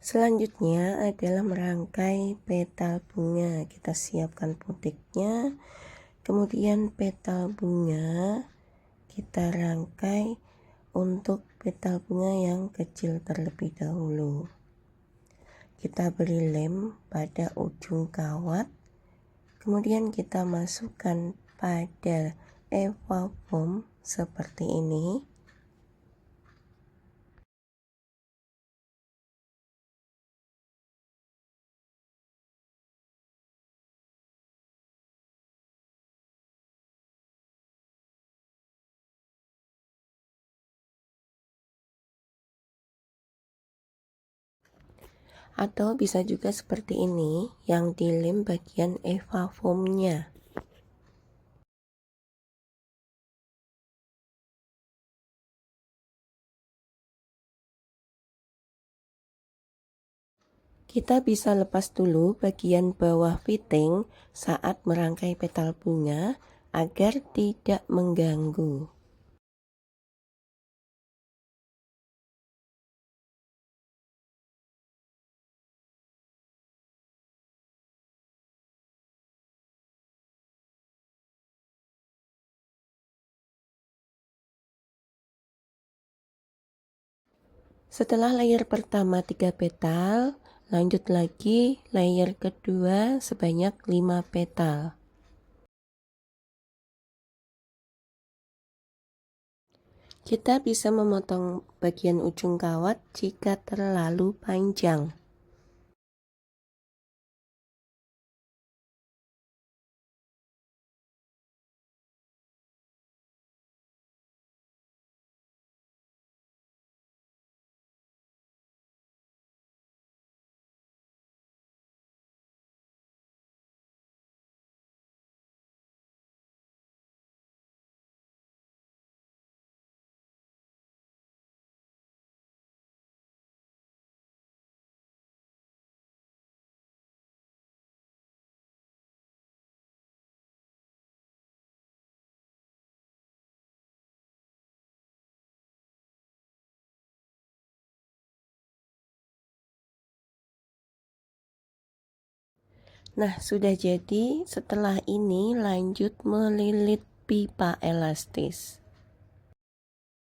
Selanjutnya adalah merangkai petal bunga. Kita siapkan putiknya, kemudian petal bunga kita rangkai untuk petal bunga yang kecil terlebih dahulu. Kita beri lem pada ujung kawat, kemudian kita masukkan pada eva foam seperti ini. Atau bisa juga seperti ini, yang dilem bagian eva foamnya. Kita bisa lepas dulu bagian bawah fitting saat merangkai petal bunga agar tidak mengganggu. Setelah layer pertama 3 petal, lanjut lagi layer kedua sebanyak 5 petal. Kita bisa memotong bagian ujung kawat jika terlalu panjang. Nah, sudah jadi. Setelah ini lanjut melilit pipa elastis.